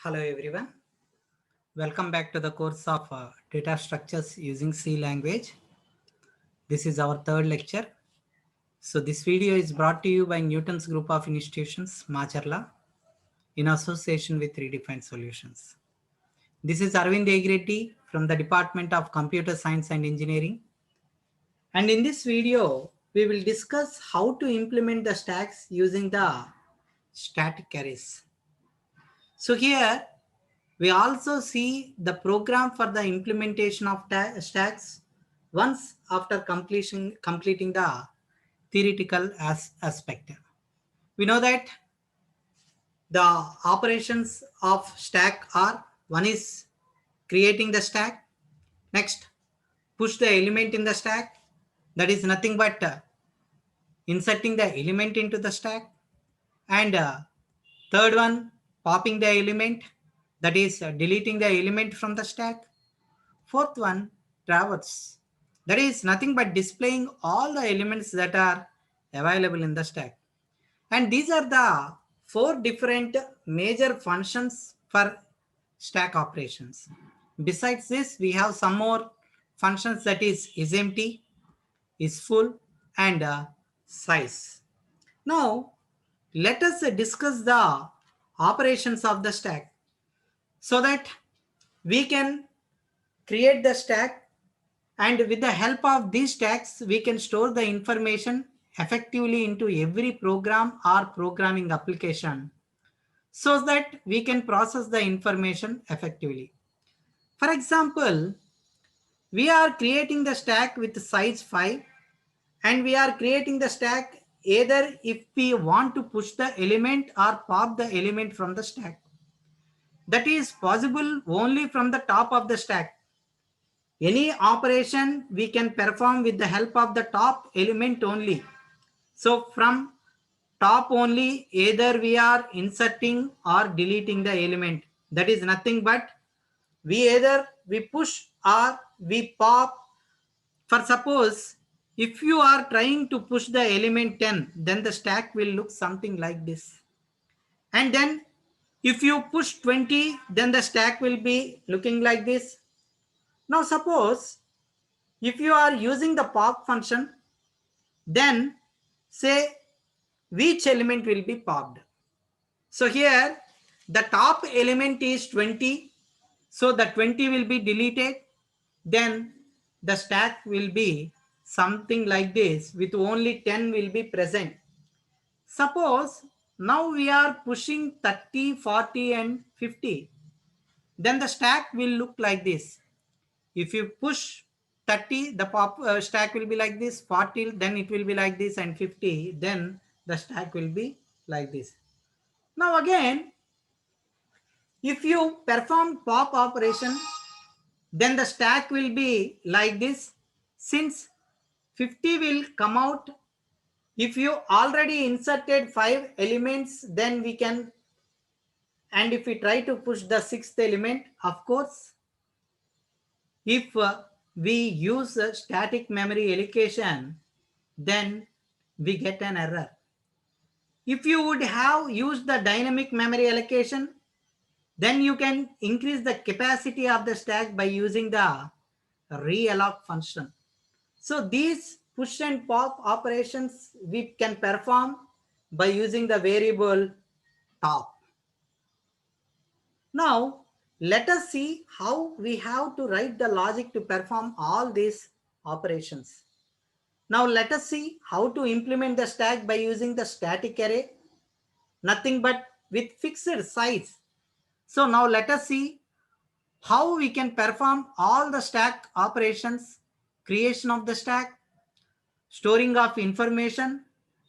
Hello everyone. Welcome back to the course of data structures using C language. This is our third lecture. So this video is brought to you by Newton's Group of Institutions, Macharla, in association with Redefined Solutions. This is Arvind Egreddy from the Department of Computer Science and Engineering. And in this video, we will discuss how to implement the stacks using the static arrays. So here, we also see the program for the implementation of stacks once after completing the theoretical aspect. We know that the operations of stack are: one is creating the stack, next push the element in the stack, that is nothing but inserting the element into the stack, and third one, popping the element, that is deleting the element from the stack. Fourth one, traverse. That is nothing but displaying all the elements that are available in the stack. And these are the four different major functions for stack operations. Besides this, we have some more functions, that is empty, is full, and size. Now, let us discuss the operations of the stack so that we can create the stack, and with the help of these stacks we can store the information effectively into every program or programming application so that we can process the information effectively. For example, we are creating the stack with size 5, and we are creating the stack either if we want to push the element or pop the element from the stack. That is possible only from the top of the stack. Any operation we can perform with the help of the top element only. So from top only, either we are inserting or deleting the element. That is nothing but we push or we pop. For suppose, if you are trying to push the element 10, then the stack will look something like this. And then if you push 20, then the stack will be looking like this. Now suppose if you are using the pop function, then say which element will be popped. So here the top element is 20. So the 20 will be deleted. Then the stack will be something like this with only 10 will be present. Suppose now we are pushing 30, 40 and 50. Then the stack will look like this. If you push 30, the stack will be like this, 40, then it will be like this, and 50, then the stack will be like this. Now again, if you perform pop operation, then the stack will be like this. Since 50 will come out, if you already inserted 5 elements, then we can, and if we try to push the 6th element, of course, if we use static memory allocation, then we get an error. If you would have used the dynamic memory allocation, then you can increase the capacity of the stack by using the realloc function. So these push and pop operations we can perform by using the variable top. Now, let us see how we have to write the logic to perform all these operations. Now, let us see how to implement the stack by using the static array, nothing but with fixed size. So now let us see how we can perform all the stack operations: creation of the stack, storing of information,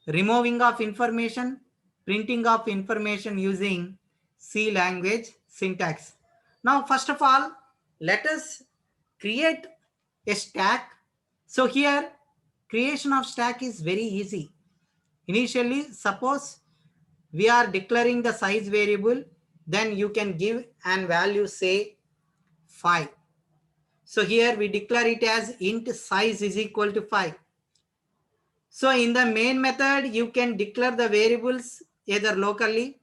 removing of information, printing of information using C language syntax. Now, first of all, let us create a stack. So here, creation of stack is very easy. Initially, suppose we are declaring the size variable, then you can give an value, say 5. So here we declare it as int size is equal to 5. So in the main method, you can declare the variables either locally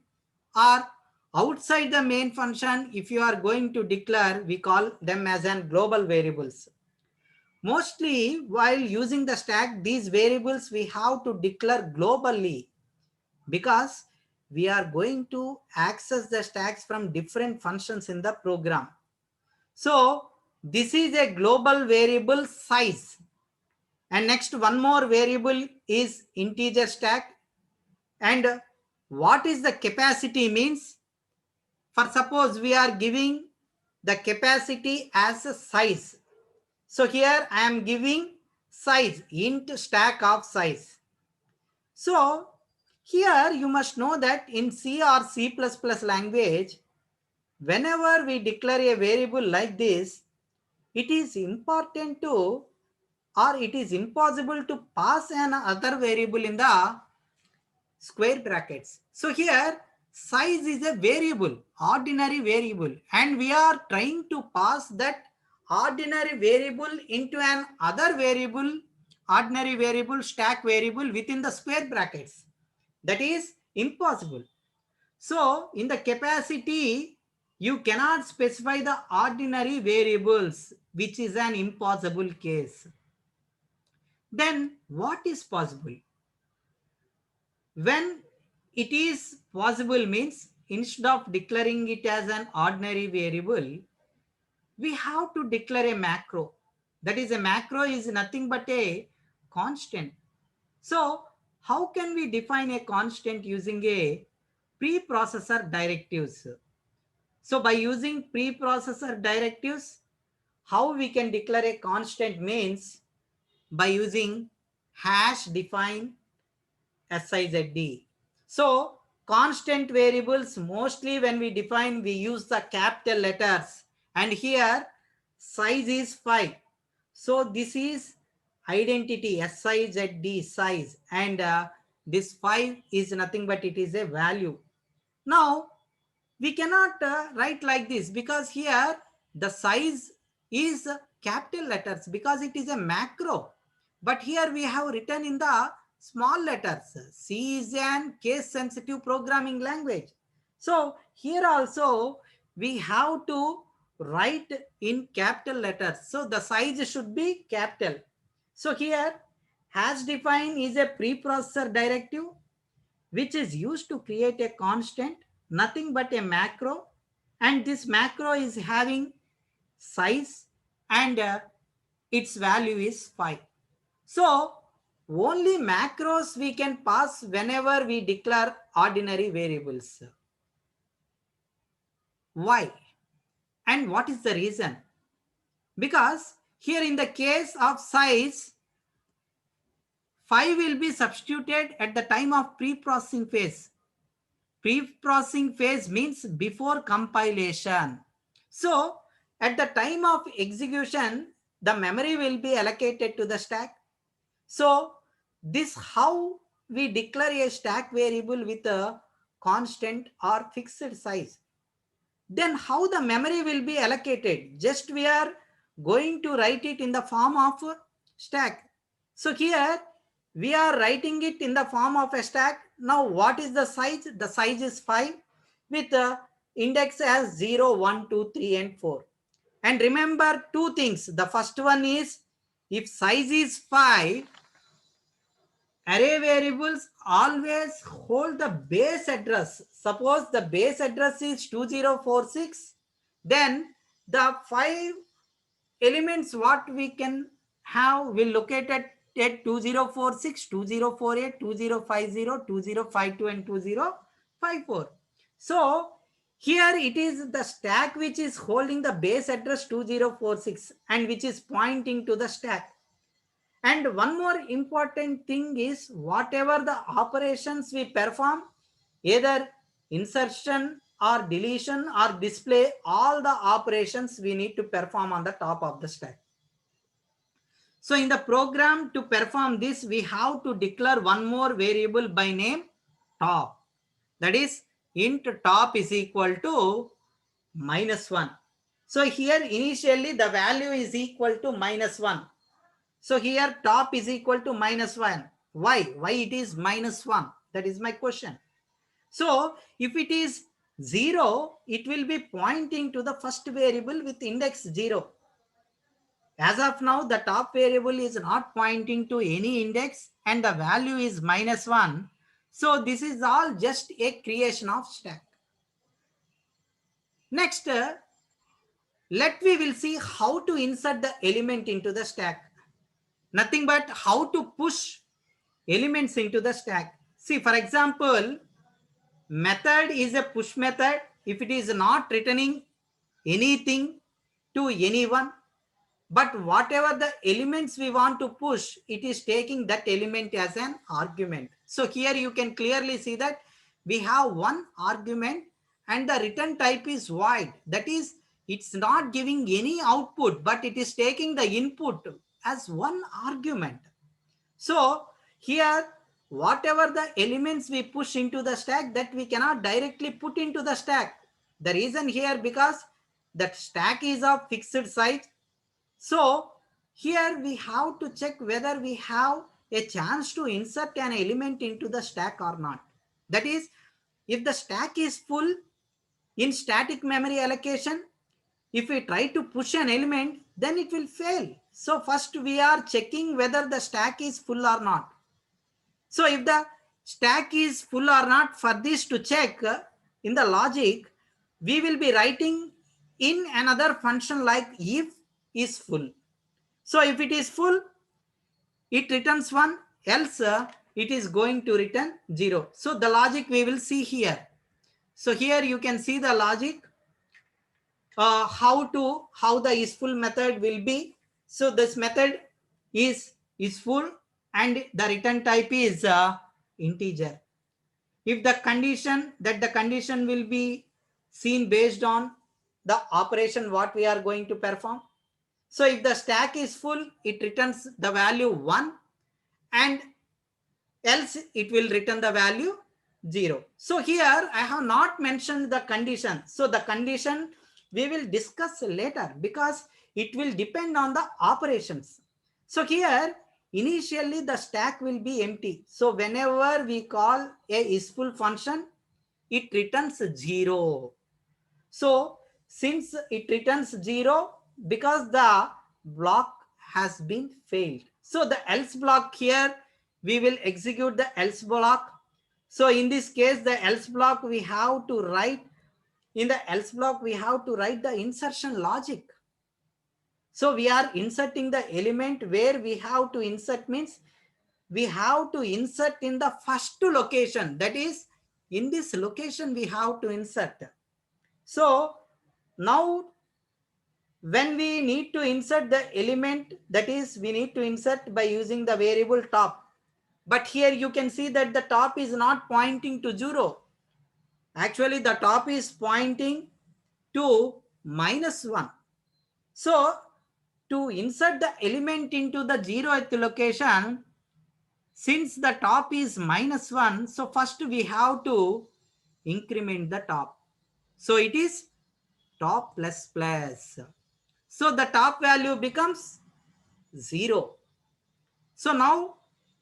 or Outside the main function, if you are going to declare, we call them as an global variables. Mostly while using the stack, these variables we have to declare globally because we are going to access the stacks from different functions in the program. So this is a global variable size. And next one more variable is integer stack. And what is the capacity means? For suppose we are giving the capacity as a size. So here I am giving size, int stack of size. So here you must know that in C or C++ language, whenever we declare a variable like this, it is important to, or it is impossible to pass another variable in the square brackets. So here size is a variable, ordinary variable, and we are trying to pass that ordinary variable into an other variable, ordinary variable, stack variable within the square brackets. That is impossible. So in the capacity, you cannot specify the ordinary variables, which is an impossible case. Then what is possible? When it is possible means instead of declaring it as an ordinary variable, we have to declare a macro. That is, a macro is nothing but a constant. So how can we define a constant using a preprocessor directives? So by using preprocessor directives, how we can declare a constant means by using hash define SIZD. So constant variables, mostly when we define, we use the capital letters, and here size is 5. So this is identity SIZD size, and this 5 is nothing but it is a value. Now we cannot write like this because here the size is capital letters because it is a macro, but here we have written in the small letters. C is an case sensitive programming language, so here also we have to write in capital letters, so the size should be capital. So here hash define is a preprocessor directive which is used to create a constant, nothing but a macro, and this macro is having size, and its value is 5. So only macros we can pass whenever we declare ordinary variables. Why? And what is the reason? Because here in the case of size, 5 will be substituted at the time of pre-processing phase. Pre-processing phase means before compilation. So at the time of execution, the memory will be allocated to the stack. So this how we declare a stack variable with a constant or fixed size. Then how the memory will be allocated? Just we are going to write it in the form of stack. So here we are writing it in the form of a stack. Now what is the size? The size is 5 with the index as 0, 1, 2, 3 and 4. And remember two things. The first one is if size is 5, array variables always hold the base address. Suppose the base address is 2046, then the 5 elements what we can have will locate at 2046, 2048, 2050, 2052 and 2054. So here it is the stack which is holding the base address 2046 and which is pointing to the stack. And one more important thing is whatever the operations we perform, either insertion or deletion or display, all the operations we need to perform on the top of the stack. So in the program to perform this, we have to declare one more variable by name top. That is int top is equal to -1. So here initially the value is equal to -1. So here top is equal to -1. Why? Why it is -1? That is my question. So if it is 0, it will be pointing to the first variable with index 0. As of now, the top variable is not pointing to any index and the value is -1. So this is all just a creation of stack. Next, we will see how to insert the element into the stack. Nothing but how to push elements into the stack. See, for example, method is a push method. If it is not returning anything to anyone, but whatever the elements we want to push, it is taking that element as an argument. So here you can clearly see that we have one argument and the return type is void. That is, it's not giving any output, but it is taking the input as one argument. So here, whatever the elements we push into the stack, that we cannot directly put into the stack. The reason here, because that stack is of fixed size. So here we have to check whether we have a chance to insert an element into the stack or not. That is, if the stack is full in static memory allocation, if we try to push an element, then it will fail. So first we are checking whether the stack is full or not. So if the stack is full or not, for this to check in the logic, we will be writing in another function like if is full. So if it is full, it returns 1, else it is going to return 0. So the logic we will see here. So here you can see the logic, how the isFull method will be. So this method is full and the return type is integer. If the condition will be seen based on the operation what we are going to perform. So if the stack is full, it returns the value 1 and else it will return the value 0. So here I have not mentioned the condition. So the condition we will discuss later because it will depend on the operations. So here initially the stack will be empty. So whenever we call a isFull function, it returns 0. So since it returns 0, because the block has been failed. So the else block here, we will execute the else block. So in this case, the else block we have to write, in the else block we have to write the insertion logic. So we are inserting the element where we have to insert means we have to insert in the first location. That is, in this location we have to insert. So now when we need to insert the element, that is we need to insert by using the variable top. But here you can see that the top is not pointing to 0. Actually the top is pointing to -1. So to insert the element into the 0th location, since the top is -1, so first we have to increment the top. So it is top plus plus. So the top value becomes 0. So now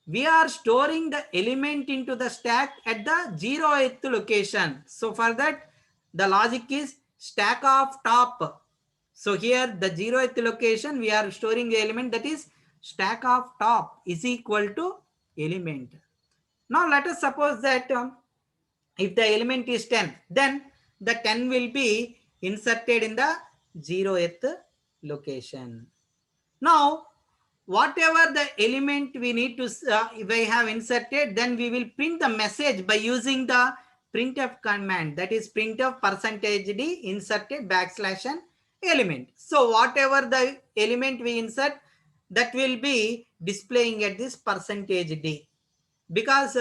we are storing the element into the stack at the 0th location. So for that, the logic is stack of top. So here the 0th location, we are storing the element, that is stack of top is equal to element. Now let us suppose that if the element is 10, then the 10 will be inserted in the 0th location. Now, whatever the element we need to, we have inserted, then we will print the message by using the printf command, that is printf %d inserted \n element. So whatever the element we insert, that will be displaying at this %d, because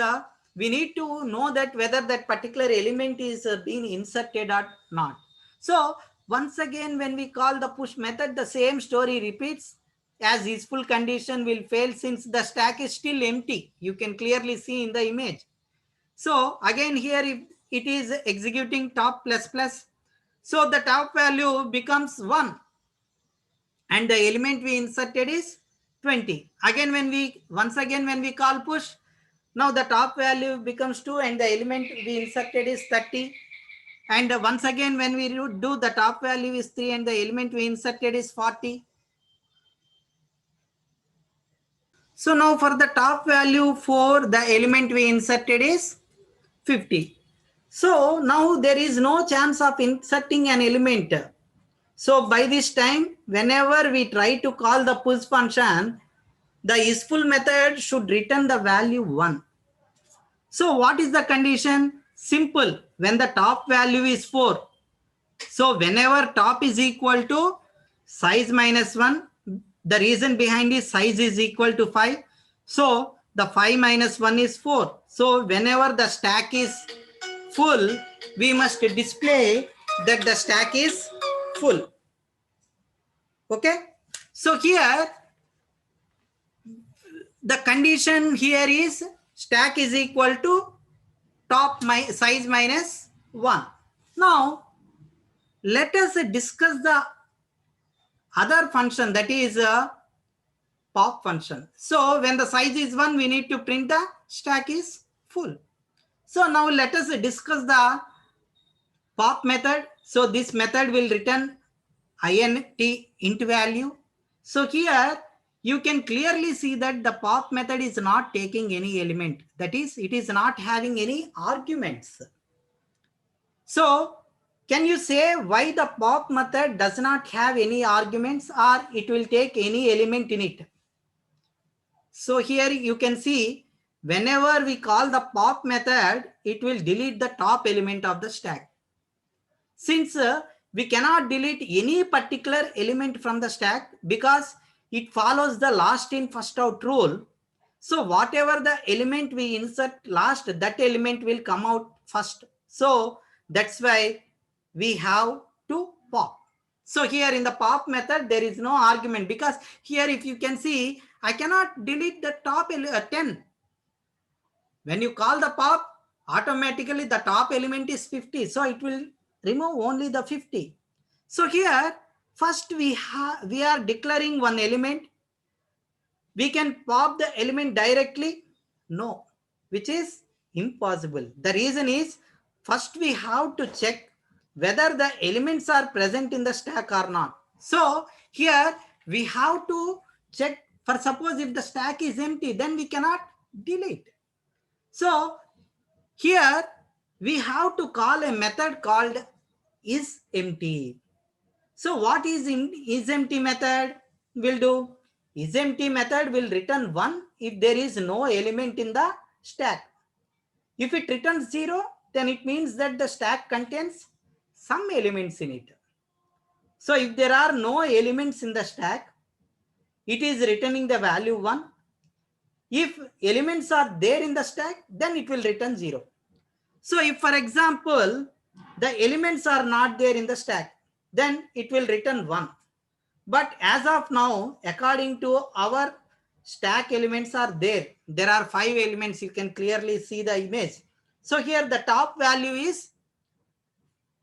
we need to know that whether that particular element is being inserted or not. So once again, when we call the push method, the same story repeats, as isFull condition will fail since the stack is still empty. You can clearly see in the image. So again here, if it is executing top plus plus, so the top value becomes 1 and the element we inserted is 20. Again once again when we call push, now the top value becomes 2 and the element we inserted is 30. And once again, when we do, the top value is 3 and the element we inserted is 40. So now for the top value for the element we inserted is 50. So now there is no chance of inserting an element. So by this time, whenever we try to call the push function, the isFull method should return the value 1. So what is the condition? Simple. When the top value is 4. So whenever top is equal to size minus 1, the reason behind is size is equal to 5. So the 5 minus 1 is 4. So whenever the stack is full, we must display that the stack is full. Okay. So here, the condition here is stack is equal to top size minus 1. Now, let us discuss the other function, that is a pop function. So when the size is 1, we need to print the stack is full. So now let us discuss the pop method. So this method will return int int value. So here you can clearly see that the pop method is not taking any element. That is, it is not having any arguments. So can you say why the pop method does not have any arguments or it will take any element in it? So here you can see whenever we call the pop method, it will delete the top element of the stack. Since we cannot delete any particular element from the stack because it follows the last in first out rule. So whatever the element we insert last, that element will come out first. So that's why we have to pop. So here in the pop method, there is no argument because here if you can see, I cannot delete the top 10. When you call the pop, automatically the top element is 50. So it will remove only the 50. So here, first we are declaring one element. We can pop the element directly? No, which is impossible. The reason is, first we have to check whether the elements are present in the stack or not. So here we have to check, for suppose if the stack is empty, then we cannot delete. So here we have to call a method called isEmpty. So what is isEmpty method will do? IsEmpty method will return 1 if there is no element in the stack. If it returns 0, then it means that the stack contains some elements in it. So if there are no elements in the stack, it is returning the value 1. If elements are there in the stack, then it will return 0. So if, for example, the elements are not there in the stack, then it will return 1. But as of now, according to our stack, elements are there. There are 5 elements. You can clearly see the image. So here the top value is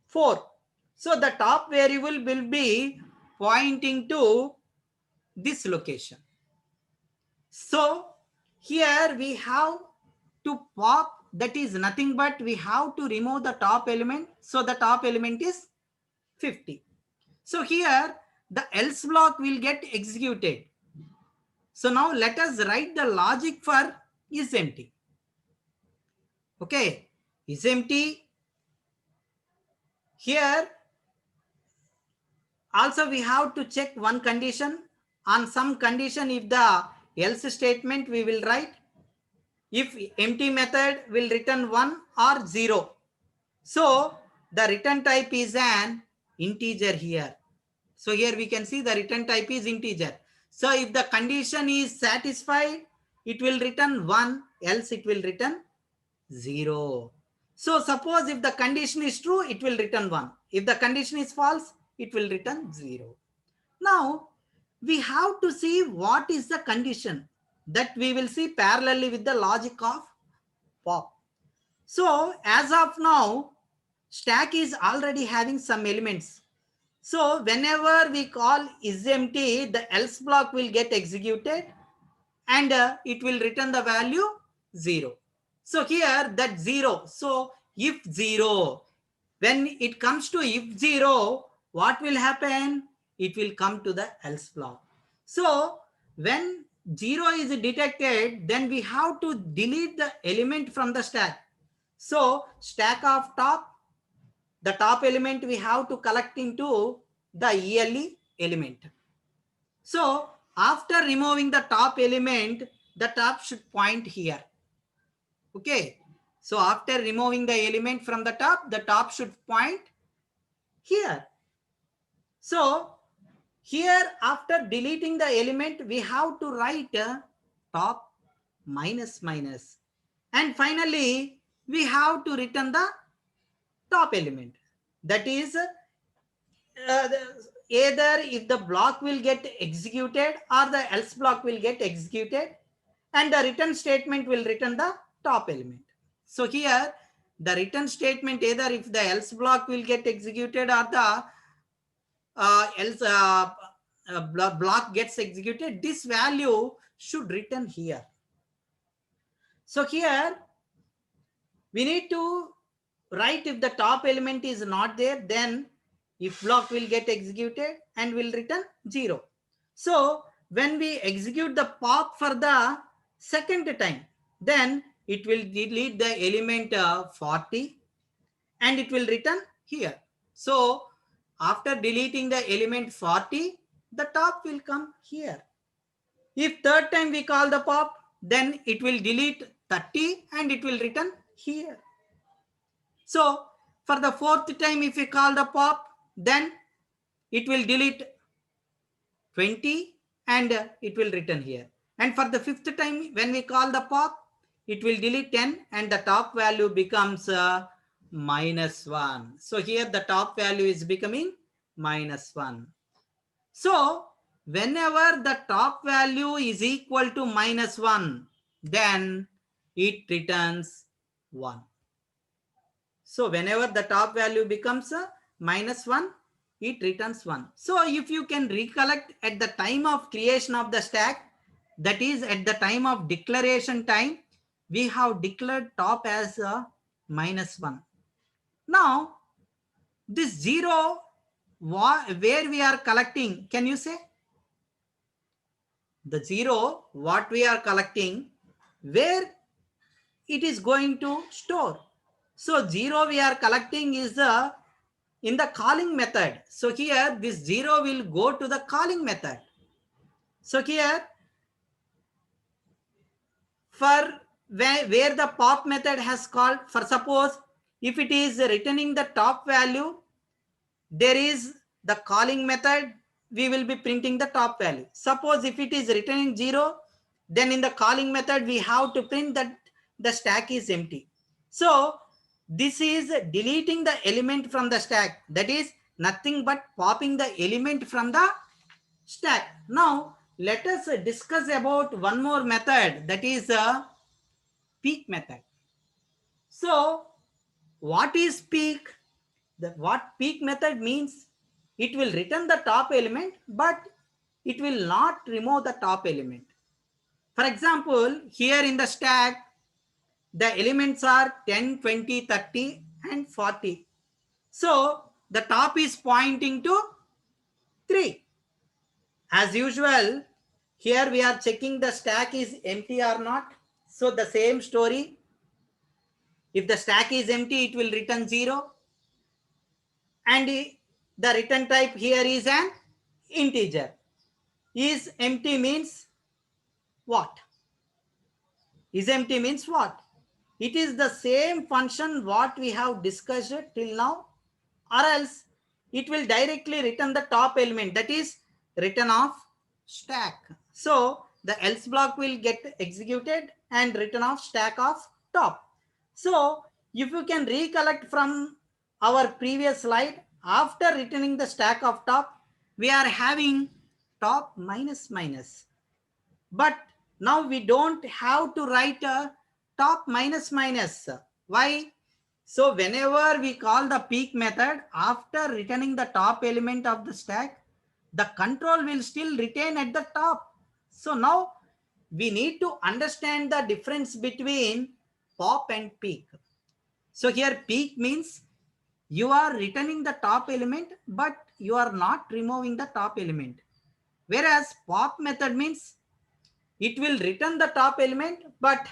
4. So the top variable will be pointing to this location. So here we have to pop, that is nothing but we have to remove the top element. So the top element is 50. So here the else block will get executed. So now let us write the logic for isEmpty. Okay, isEmpty. Here also we have to check one condition. On some condition, if the else statement we will write if empty method will return 1 or 0. So the return type is an integer here. So here we can see the return type is integer. So if the condition is satisfied, it will return 1, else it will return 0. So suppose if the condition is true, it will return 1. If the condition is false, it will return 0. Now we have to see what is the condition that we will see parallelly with the logic of pop. So as of now, stack is already having some elements. So whenever we call isEmpty, the else block will get executed and it will return the value 0. So here that 0. So if 0, When it comes to if 0, what will happen? It will come to the else block. So when 0 is detected, then we have to delete the element from the stack. So stack of top, the top element we have to collect into the ELE element. So after removing the top element, the top should point here. Okay. So after removing the element from the top should point here. So here after deleting the element, we have to write top minus minus. And finally, we have to return the top element. That is either if the block will get executed or the else block will get executed, and the return statement will return the top element. So here the return statement, either if the else block will get executed or the else block gets executed, this value should return here. So here we need to write if the top element is not there, then if block will get executed and will return 0. So when we execute the pop for the second time, then it will delete the element 40 and it will return here. So after deleting the element 40, the top will come here. If third time we call the pop, then it will delete 30 and it will return here. So for the fourth time, if we call the pop, then it will delete 20 and it will return here. And for the fifth time, when we call the pop, it will delete 10 and the top value becomes -1. So here the top value is becoming -1. So whenever the top value is equal to -1, then it returns 1. So whenever the top value becomes -1, it returns 1. So if you can recollect at the time of creation of the stack, that is at the time of declaration time, we have declared top as -1. Now this 0, where we are collecting, can you say? The 0, what we are collecting, where it is going to store. So 0 we are collecting is in the calling method. So here this 0 will go to the calling method. So here for where the pop method has called, for suppose if it is returning the top value, there is the calling method, we will be printing the top value. Suppose if it is returning 0, then in the calling method we have to print that the stack is empty. So this is deleting the element from the stack. That is nothing but popping the element from the stack. Now let us discuss about one more method, that is a peek method. So what is peek? What peek method means, it will return the top element, but it will not remove the top element. For example, here in the stack, the elements are 10, 20, 30 and 40. So the top is pointing to 3. As usual, here we are checking the stack is empty or not. So the same story. If the stack is empty, it will return 0. And the return type here is an integer. Is empty means what? Is empty means what? It is the same function what we have discussed till now, or else it will directly return the top element, that is return of stack. So the else block will get executed and return of stack of top. So if you can recollect from our previous slide, after returning the stack of top, we are having top minus minus. But now we don't have to write a top minus minus. Why? So whenever we call the peek method, after returning the top element of the stack, the control will still retain at the top. So now we need to understand the difference between pop and peek. So here peek means You are returning the top element, but you are not removing the top element. Whereas pop method means it will return the top element, but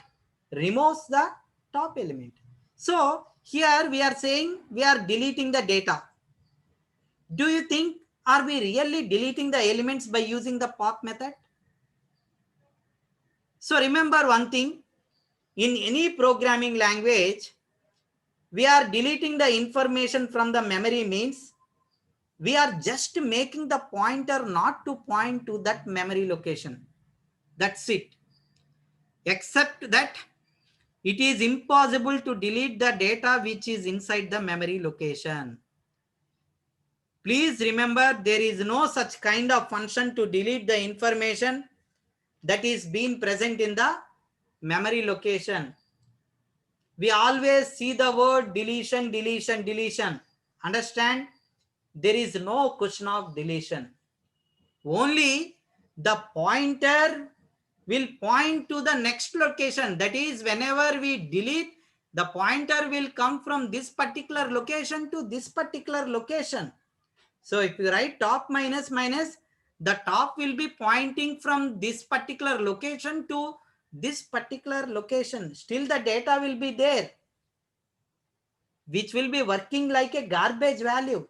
removes the top element. So here we are saying we are deleting the data. Do you think, are we really deleting the elements by using the pop method? So remember one thing, in any programming language, we are deleting the information from the memory means we are just making the pointer not to point to that memory location. That's it. Except that it is impossible to delete the data which is inside the memory location. Please remember, there is no such kind of function to delete the information that is being present in the memory location. We always see the word deletion, deletion, deletion. Understand? There is no question of deletion. Only the pointer will point to the next location. That is, whenever we delete, the pointer will come from this particular location to this particular location. So if you write top minus minus, the top will be pointing from this particular location to this particular location. Still the data will be there, which will be working like a garbage value.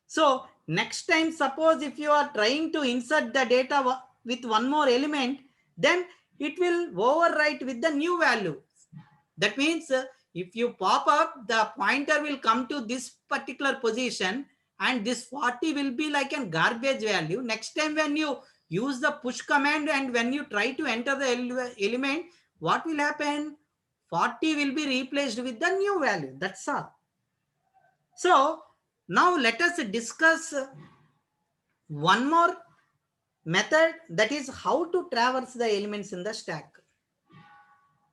So next time, suppose if you are trying to insert the data with one more element, then it will overwrite with the new value. That means if you pop up, the pointer will come to this particular position and this 40 will be like a garbage value. Next time when you use the push command and when you try to enter the element, what will happen? 40 will be replaced with the new value. That's all. So now let us discuss one more method, that is how to traverse the elements in the stack.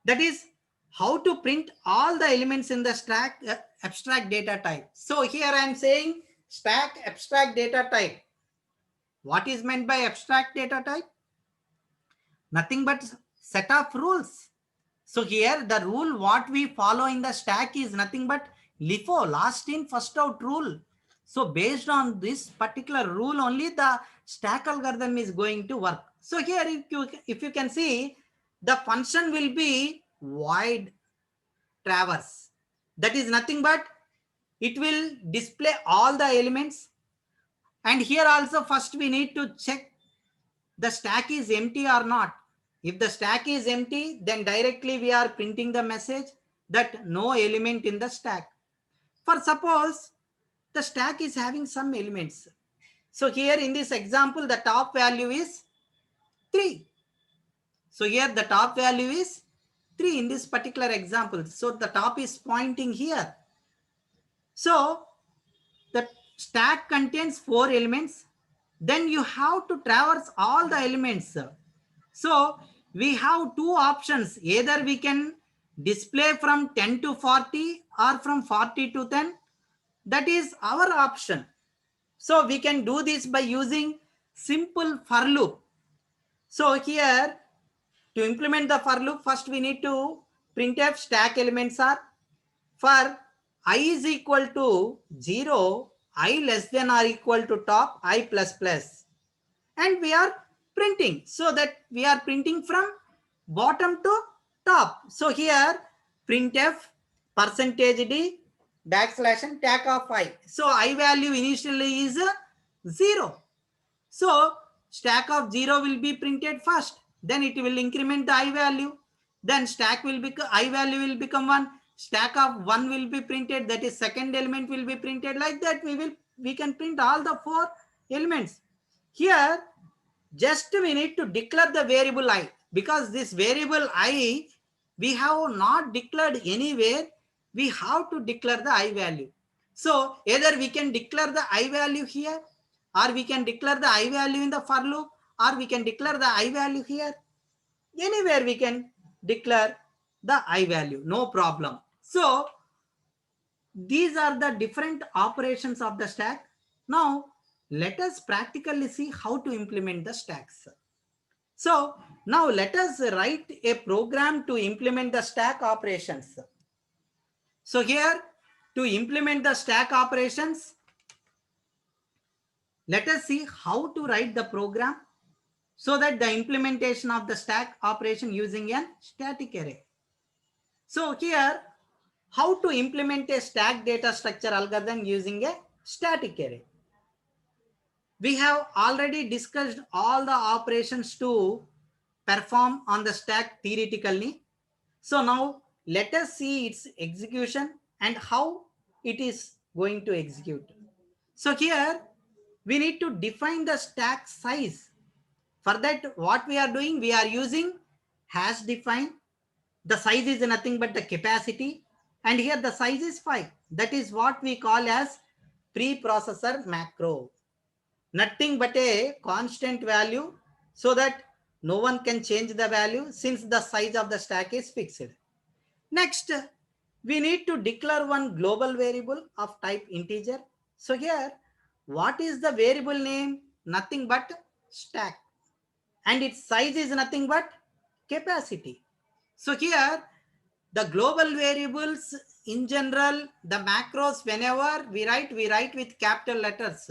That is how to print all the elements in the stack abstract data type. So here I am saying stack abstract data type. What is meant by abstract data type? Nothing but set of rules. So here the rule what we follow in the stack is nothing but LIFO, last in first out rule. So based on this particular rule only the stack algorithm is going to work. So here if you can see, the function will be void traverse. That is nothing but it will display all the elements. And here also first we need to check the stack is empty or not. If the stack is empty, then directly we are printing the message that no element in the stack. For suppose the stack is having some elements. So here in this example, the top value is 3. So here the top value is 3 in this particular example. So the top is pointing here. So the stack contains 4 elements. Then you have to traverse all the elements. So we have two options. Either we can display from 10 to 40 or from 40 to 10. That is our option. So we can do this by using simple for loop. So here to implement the for loop, first we need to printf stack elements are for I is equal to 0, I less than or equal to top, I plus plus. And we are printing, so that we are printing from bottom to top. So here printf %d backslash and tag of I. So I value initially is 0. So stack of 0 will be printed first. Then it will increment the I value. Then stack will become I value will become 1. Stack of 1 will be printed. That is second element will be printed. Like that we can print all the 4 elements. Here just we need to declare the variable I, because this variable I we have not declared anywhere. We have to declare the I value. So either we can declare the I value here, or we can declare the I value in the for loop, or we can declare the I value here. Anywhere we can declare the I value, no problem. So these are the different operations of the stack. Now let us practically see how to implement the stacks. So now let us write a program to implement the stack operations. So here To implement the stack operations, let us see how to write the program so that the implementation of the stack operation using a static array. So here, how to implement a stack data structure algorithm using a static array. We have already discussed all the operations to perform on the stack theoretically. So now let us see its execution and how it is going to execute. So here we need to define the stack size. For that, what we are doing, we are using hash define. The size is nothing but the capacity, and here the size is 5. That is what we call as preprocessor macro. Nothing but a constant value so that no one can change the value since the size of the stack is fixed. Next, we need to declare one global variable of type integer. So here, what is the variable name? Nothing but stack. And its size is nothing but capacity. So here, the global variables in general, the macros, whenever we write with capital letters.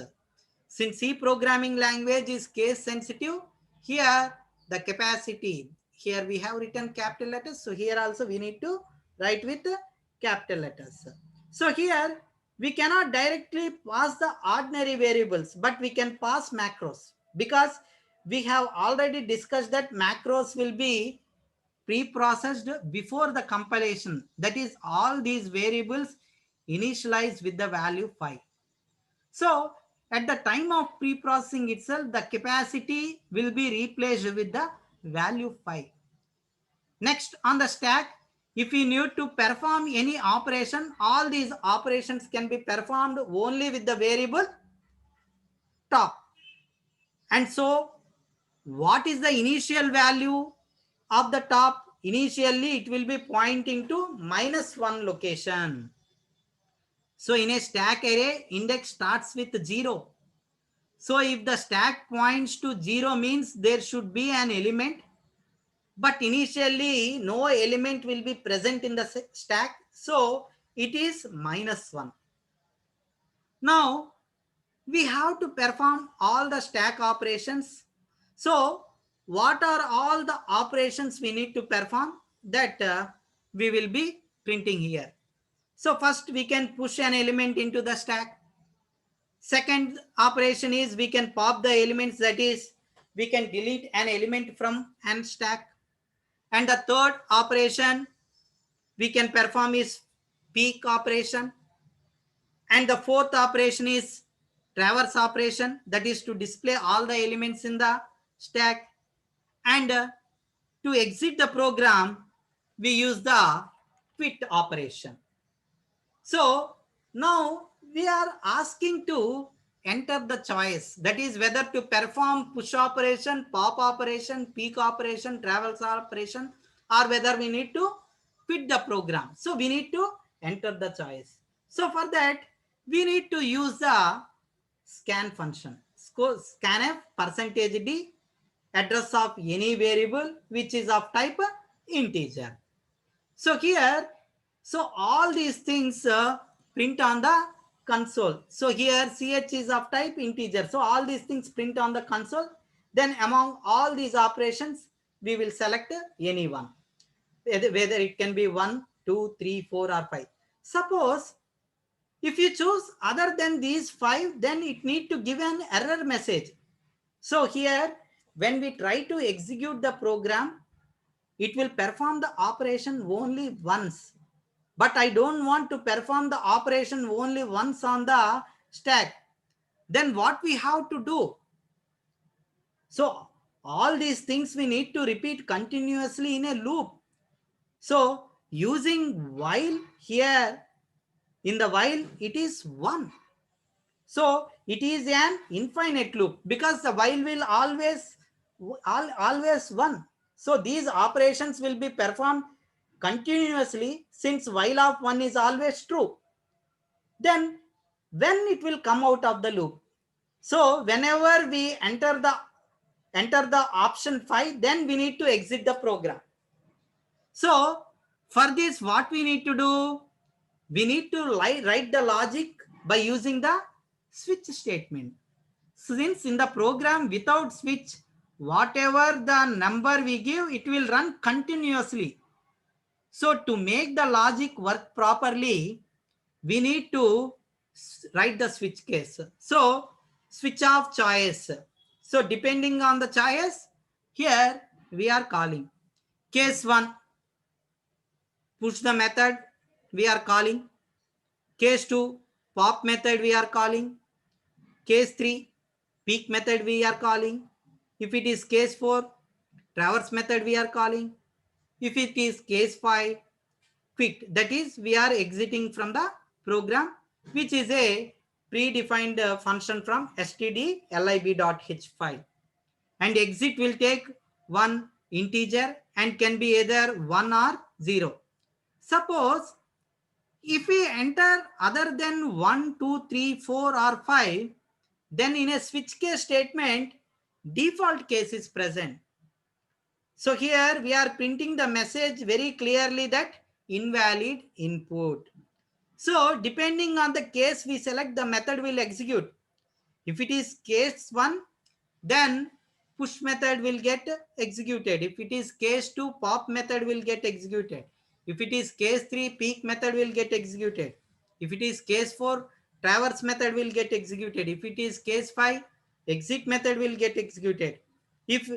Since C programming language is case sensitive, here the capacity, here we have written capital letters. So here also we need to write with capital letters. So here we cannot directly pass the ordinary variables, but we can pass macros because we have already discussed that macros will be pre-processed before the compilation. That is, all these variables initialized with the value 5. So at the time of pre-processing itself, the capacity will be replaced with the value 5. Next, on the stack, if you need to perform any operation, all these operations can be performed only with the variable top. And so what is the initial value of the top? Initially, it will be pointing to -1 location. So in a stack array, index starts with 0. So if the stack points to 0 means there should be an element, but initially no element will be present in the stack. So it is -1. Now we have to perform all the stack operations. So what are all the operations we need to perform? That we will be printing here. So first we can push an element into the stack. Second operation is we can pop the elements, that is we can delete an element from an stack. And the third operation we can perform is peek operation. And the fourth operation is traverse operation, that is to display all the elements in the stack. And to exit the program, we use the quit operation. So now we are asking to enter the choice, that is whether to perform push operation, pop operation, peek operation, traverse operation, or whether we need to quit the program. So we need to enter the choice. So for that, we need to use the scan function. Scanf %d address of any variable which is of type integer. So here, so all these things print on the console. So here ch is of type integer. So all these things print on the console. Then among all these operations, we will select any one, whether it can be 1, 2, 3, 4 or 5. Suppose if you choose other than these 5, then it need to give an error message. So here, when we try to execute the program, it will perform the operation only once. But I don't want to perform the operation only once on the stack. Then what we have to do? So all these things we need to repeat continuously in a loop. So using while here, in the while it is 1. So it is an infinite loop because the while will always 1. So these operations will be performed continuously since while of 1 is always true. Then when it will come out of the loop? So whenever we enter the option 5, then we need to exit the program. So for this, what we need to do? we need to write the logic by using the switch statement. Since in the program without switch, whatever the number we give, it will run continuously. So to make the logic work properly, we need to write the switch case. So switch of choice. So depending on the choice, here we are calling. Case 1, push the method, we are calling. Case 2, pop method we are calling. Case 3, peak method we are calling. If it is case 4, traverse method we are calling. If it is case 5, quit, that is we are exiting from the program, which is a predefined function from stdlib.h file, and exit will take one integer and can be either 1 or 0. Suppose if we enter other than 1, 2, 3, 4 or 5, then in a switch case statement, default case is present. So here we are printing the message very clearly that invalid input. So depending on the case we select, the method will execute. If it is case 1, then push method will get executed. If it is case 2, pop method will get executed. If it is case 3, peak method will get executed. If it is case 4, traverse method will get executed. If it is case 5, exit method will get executed. If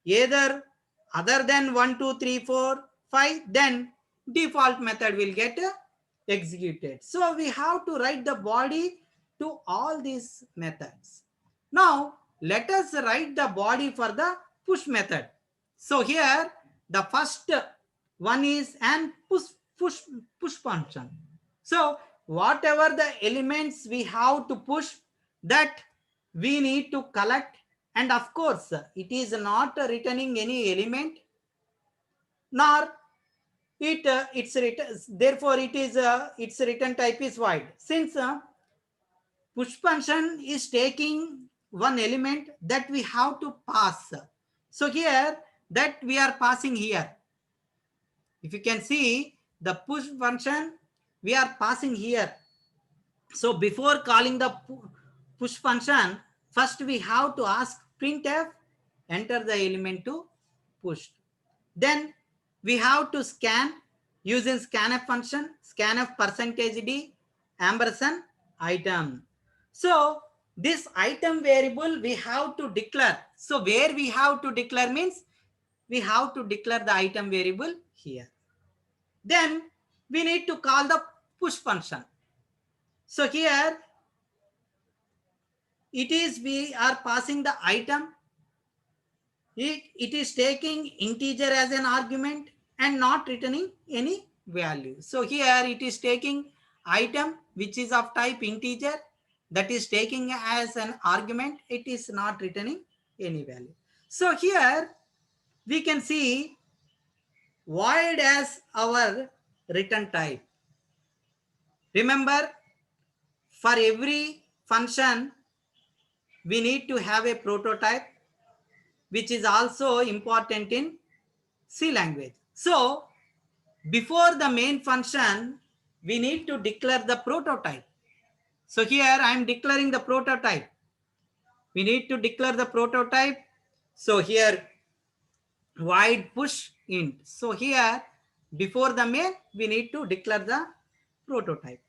either other than 1, 2, 3, 4, 5, then default method will get executed. So we have to write the body to all these methods. Now let us write the body for the push method. So here the first one is an push function. So whatever the elements we have to push, that we need to collect, and of course it is not returning any element, nor its return, therefore it is its return type is void. Since push function is taking one element that we have to pass, so here that we are passing here. If you can see the push function, we are passing here. So before calling the push function, first we have to ask printf, enter the element to push. Then we have to scan using scanf function, scanf %d ampersand item. So this item variable we have to declare. So where we have to declare means we have to declare the item variable here. Then we need to call the push function. So here it is we are passing the item. It is taking integer as an argument and not returning any value. So here it is taking item which is of type integer, that is taking as an argument. It is not returning any value. So here we can see void as our return type. Remember, for every function we need to have a prototype, which is also important in C language. So before the main function, we need to declare the prototype. So here I am declaring the prototype. We need to declare the prototype. So here void push int. So here before the main, we need to declare the prototype.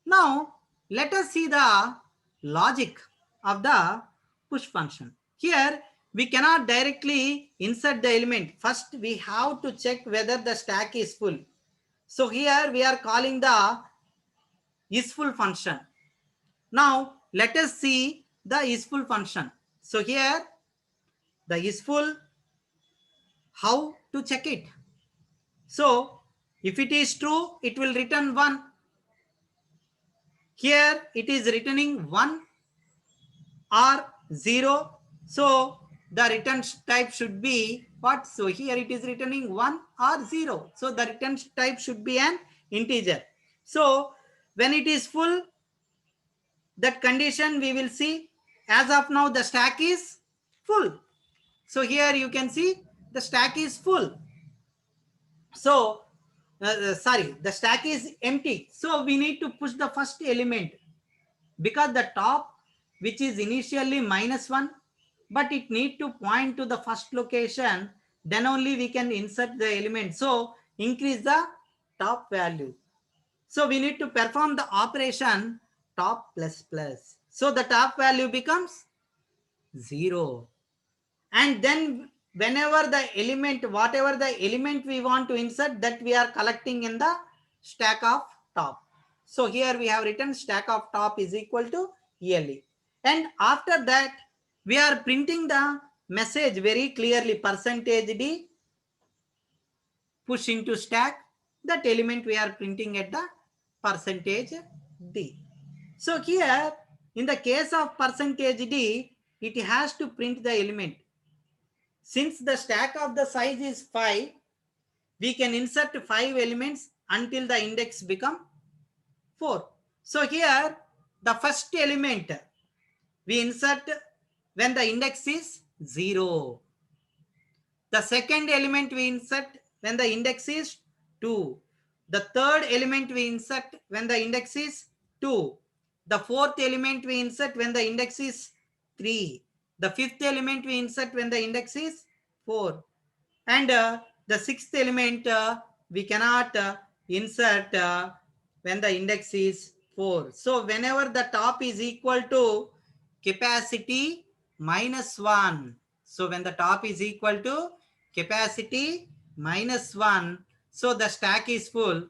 Now let us see the logic of the push function. Here we cannot directly insert the element. First we have to check whether the stack is full. So here we are calling the isFull function. Now let us see the isFull function. So here the isFull, how to check it? So if it is true, it will return 1. Here it is returning 1 or 0. So the return type should be what? So here it is returning 1 or 0. So the return type should be an integer. So when it is full, that condition we will see. As of now the stack is full. So here you can see the stack is full. So sorry, the stack is empty. So we need to push the first element because the top, which is initially -1, but it need to point to the first location. Then only we can insert the element. So increase the top value. So we need to perform the operation top plus plus. So the top value becomes 0. And then whenever the element, whatever the element we want to insert, that we are collecting in the stack of top. So here we have written stack of top is equal to ELE. And after that, we are printing the message very clearly, %d push into stack. That element we are printing at the %d. So here, in the case of %d, it has to print the element. Since the stack of the size is 5, we can insert 5 elements until the index become 4. So here, the first element we insert when the index is 0. The second element we insert when the index is 2. The third element we insert when the index is 2. The fourth element we insert when the index is 3. The fifth element we insert when the index is 4. And the sixth element we cannot insert when the index is 4. So whenever the top is equal to capacity -1. So when the top is equal to capacity -1, so the stack is full.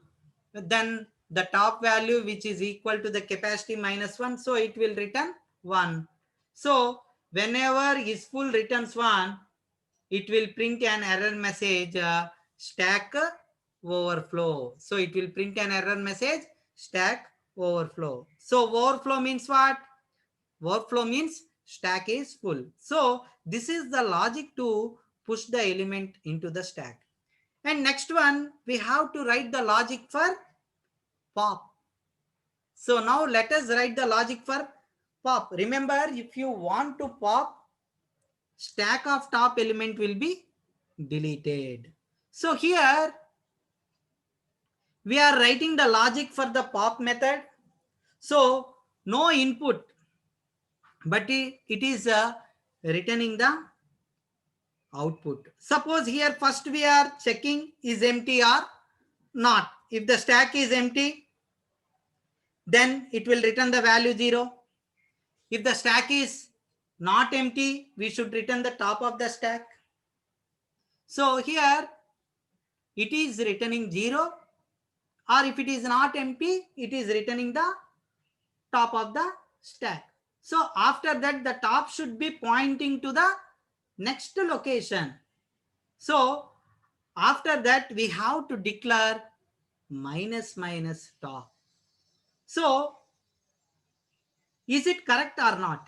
Then the top value which is equal to the capacity -1, so it will return 1. So whenever is full returns 1, it will print an error message stack overflow. So it will print an error message stack overflow. So overflow means what? Overflow means stack is full. So this is the logic to push the element into the stack. And next one, we have to write the logic for pop. So now let us write the logic for pop. Remember, if you want to pop, stack of top element will be deleted. So here we are writing the logic for the pop method. So no input, but it is returning the output. Suppose here first we are checking is empty or not. If the stack is empty, then it will return the value 0. If the stack is not empty, we should return the top of the stack. So here it is returning 0, or if it is not empty, it is returning the top of the stack. So after that, the top should be pointing to the next location. So after that, we have to declare minus top. So is it correct or not?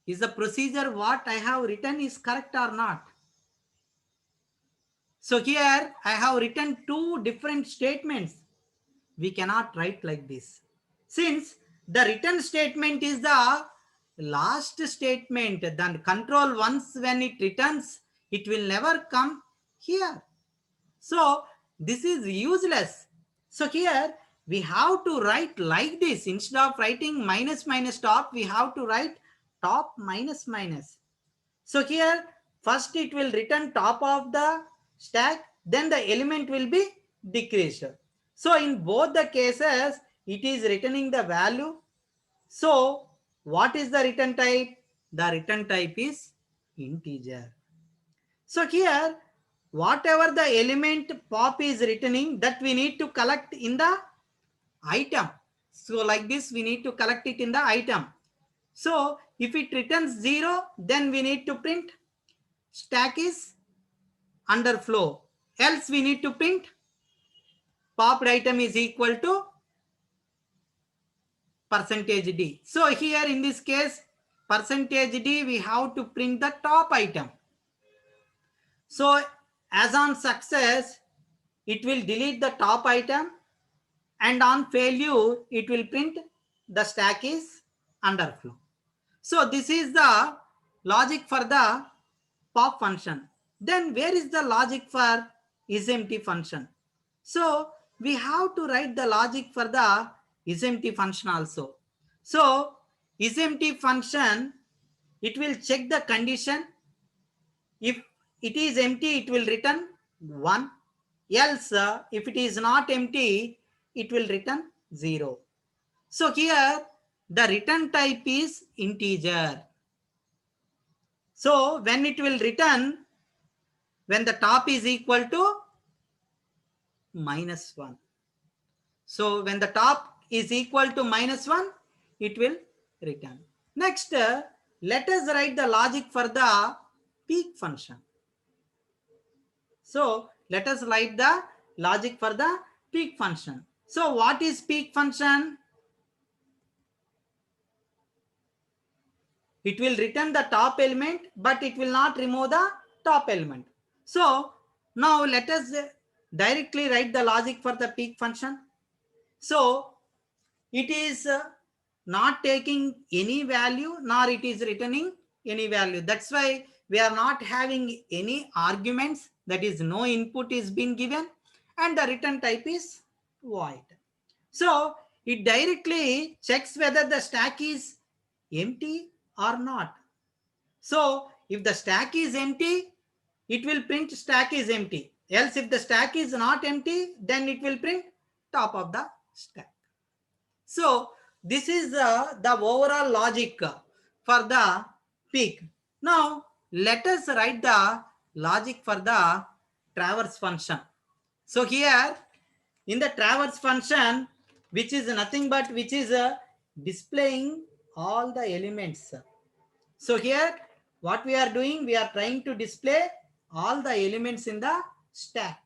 Is the procedure what I have written is correct or not? So here I have written two different statements. We cannot write like this. Since the return statement is the last statement, then control once when it returns, it will never come here. So this is useless. So here we have to write like this. Instead of writing minus top, we have to write top minus. So here first it will return top of the stack, then the element will be decreased. So in both the cases, it is returning the value. So what is the return type? The return type is integer. So here, whatever the element pop is returning, that we need to collect in the item. So like this, we need to collect it in the item. So if it returns 0, then we need to print stack is underflow. Else we need to print popped item is equal to %d. So here in this case, %d, we have to print the top item. So as on success, it will delete the top item, and on failure, it will print the stack is underflow. So this is the logic for the pop function. Then where is the logic for isEmpty function? So we have to write the logic for the isempty function also. So isempty function, it will check the condition. If it is empty, it will return 1. Else, if it is not empty, it will return 0. So here, the return type is integer. So when it will return, when the top is equal to -1. So when the top is equal to -1, it will return. Next, let us write the logic for the peak function. So let us write the logic for the peak function. So what is peak function? It will return the top element, but it will not remove the top element. So now let us directly write the logic for the peak function. So it is not taking any value, nor it is returning any value. That's why we are not having any arguments, that is no input is being given, and the return type is void. So it directly checks whether the stack is empty or not. So if the stack is empty, it will print stack is empty. Else if the stack is not empty, then it will print top of the stack. So this is the overall logic for the peak. Now let us write the logic for the traverse function. So here in the traverse function, which is nothing but which is displaying all the elements. So here what we are doing, we are trying to display all the elements in the stack.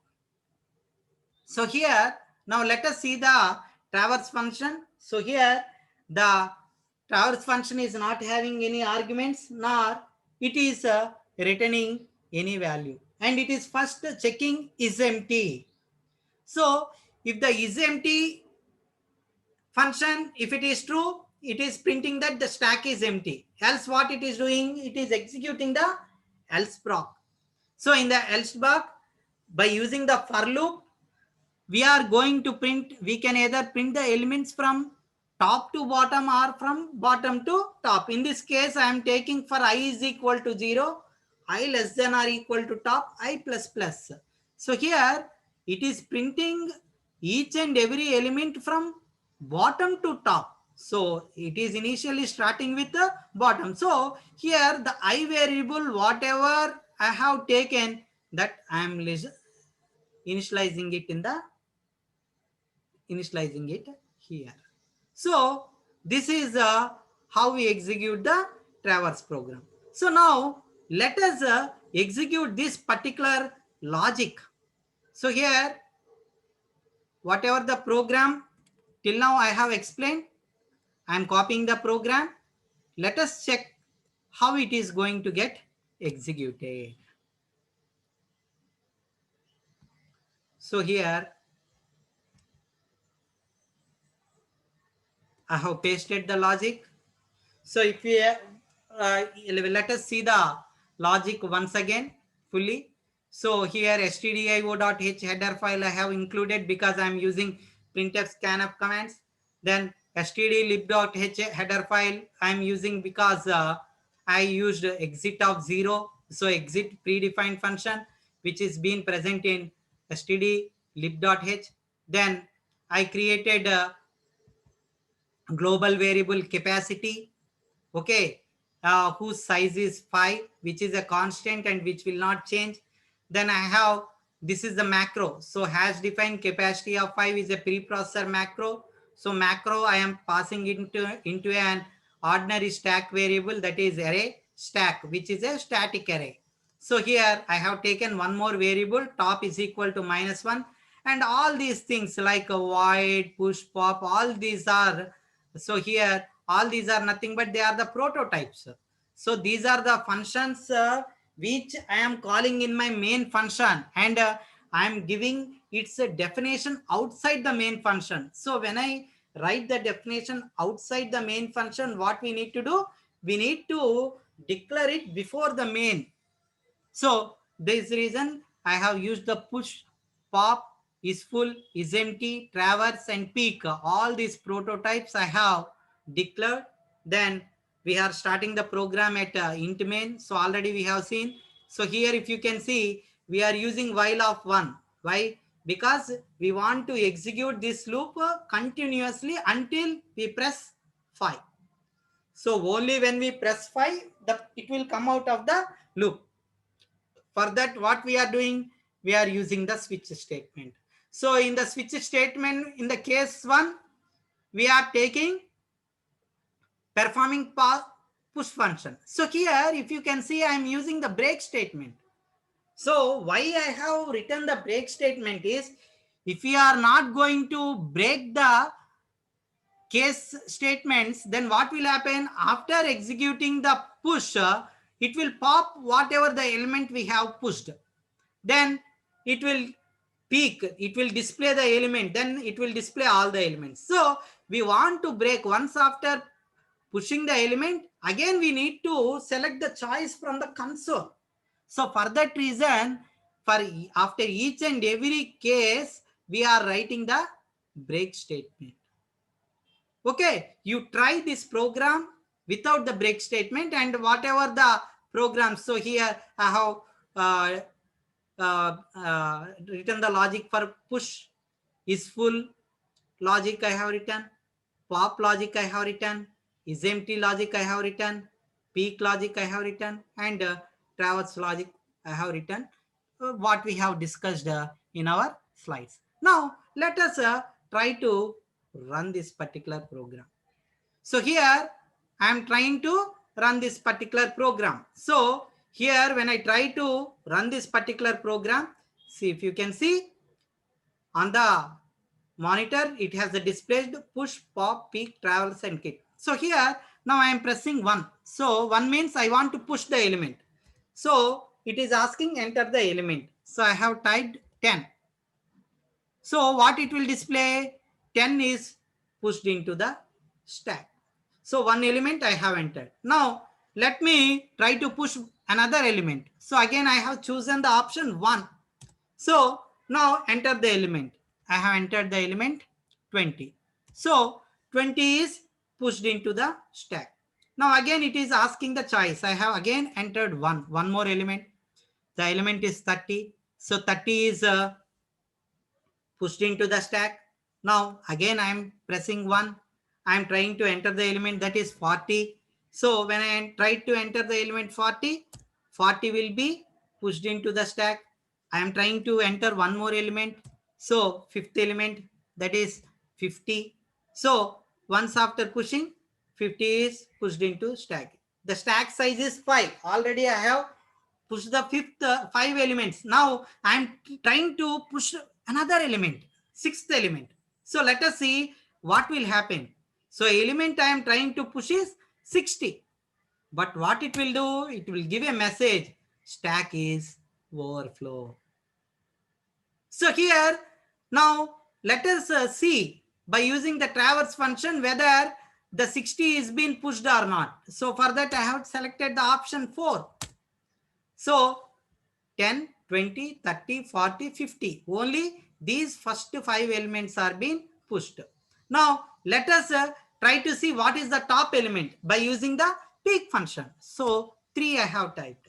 So here now let us see the traverse function. So here the traverse function is not having any arguments, nor it is returning any value, and it is first checking is empty. So if the is empty function, if it is true, it is printing that the stack is empty. Else what it is doing, it is executing the else block. So in the else block, by using the for loop, we are going to print, we can either print the elements from top to bottom or from bottom to top. In this case, I am taking for I is equal to 0, I less than or equal to top, I plus plus. So here it is printing each and every element from bottom to top. So it is initially starting with the bottom. So here the I variable, whatever I have taken, that I am initializing it here. So this is how we execute the traverse program. So now let us execute this particular logic. So here whatever the program till now I have explained, I am copying the program. Let us check how it is going to get executed. So here I have pasted the logic. So if we let us see the logic once again fully. So here stdio.h header file I have included because I am using printf scanf commands. Then stdlib.h header file I am using because I used exit of 0. So exit predefined function which is being present in stdlib.h. Then I created global variable capacity, okay, whose size is 5, which is a constant and which will not change. Then I have, this is the macro. So hash defined capacity of 5 is a preprocessor macro. So macro I am passing into an ordinary stack variable, that is array stack, which is a static array. So here I have taken one more variable, top is equal to -1, and all these things like a void, push, pop, all these are, so here all these are nothing but they are the prototypes. So these are the functions which I am calling in my main function, and I am giving its a definition outside the main function. So when I write the definition outside the main function, what we need to do? We need to declare it before the main. So this reason I have used the push, pop, is full, is empty, traverse and peak. All these prototypes I have declared. Then we are starting the program at int main. So already we have seen. So here if you can see, we are using while of 1. Why? Because we want to execute this loop continuously until we press 5. So only when we press 5, it will come out of the loop. For that, what we are doing? We are using the switch statement. So in the switch statement, in the case 1, we are taking performing push function. So here, if you can see, I am using the break statement. So why I have written the break statement is, if we are not going to break the case statements, then what will happen? After executing the push, it will pop whatever the element we have pushed. Then it will peak, it will display the element, then it will display all the elements. So we want to break once after pushing the element, again we need to select the choice from the console. So for that reason, for after each and every case, we are writing the break statement. Okay, you try this program without the break statement and whatever the program. So here I have written the logic for push is full logic I have written, pop logic I have written, is empty logic I have written, peak logic I have written, and traverse logic I have written, what we have discussed in our slides. Now let us try to run this particular program. So here I am trying to run this particular program. So here when I try to run this particular program, see if you can see on the monitor, it has the displayed push, pop, peak, traverse and kick. So here now I am pressing 1. So 1 means I want to push the element. So it is asking enter the element. So I have typed 10. So what it will display? 10 is pushed into the stack. So one element I have entered. Now let me try to push another element. So again I have chosen the option 1. So now enter the element. I have entered the element 20. So 20 is pushed into the stack. Now again it is asking the choice. I have again entered 1. One more element. The element is 30. So 30 is pushed into the stack. Now again I am pressing 1. I am trying to enter the element, that is 40. So when I try to enter the element 40, 40 will be pushed into the stack. I am trying to enter one more element. So fifth element, that is 50. So once after pushing, 50 is pushed into stack. The stack size is 5. Already I have push the fifth 5 elements. Now I am trying to push another element, sixth element. So let us see what will happen. So element I am trying to push is 60. But what it will do, it will give a message, stack is overflow. So here now let us see by using the traverse function whether the 60 is being pushed or not. So for that I have selected the option 4. So 10, 20, 30, 40, 50. Only these first 5 elements are being pushed. Now let us try to see what is the top element by using the peak function. So 3 I have typed.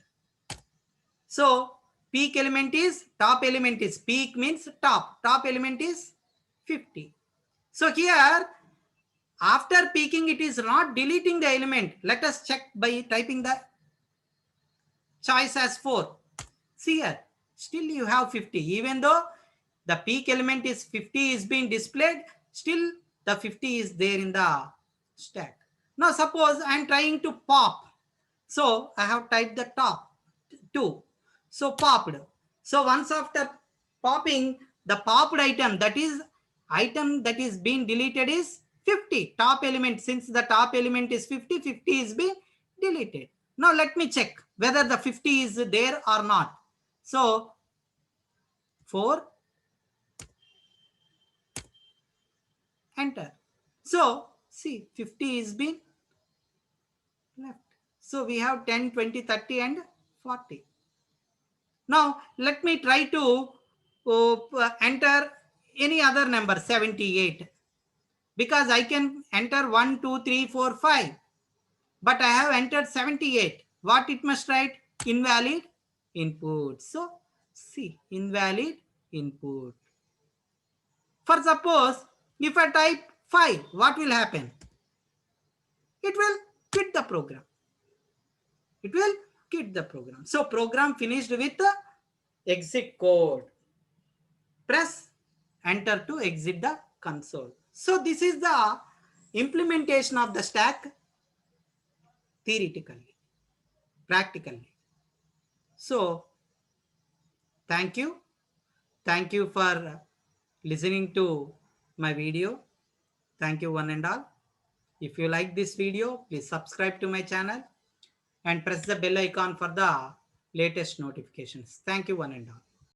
So peak element is, top element is, peak means top. Top element is 50. So here after peaking it is not deleting the element. Let us check by typing the choice as 4. See here, still you have 50. Even though the peak element is 50 is being displayed, still the 50 is there in the stack. Now suppose I am trying to pop. So I have typed the top 2. So popped. So once after popping, the popped item that is being deleted is 50. Top element, since the top element is 50, 50 is being deleted. Now let me check whether the 50 is there or not. So 4, enter. So see 50 is being left. So we have 10, 20, 30 and 40. Now let me try to enter any other number 78, because I can enter 1, 2, 3, 4, 5, but I have entered 78. What it must write? Invalid input. So see, invalid input. For suppose if I type 5, what will happen? It will quit the program. It will quit the program. So program finished with the exit code. Press enter to exit the console. So this is the implementation of the stack theoretically, practically. So thank you. Thank you for listening to my video. Thank you one and all. If you like this video, please subscribe to my channel and press the bell icon for the latest notifications. Thank you one and all.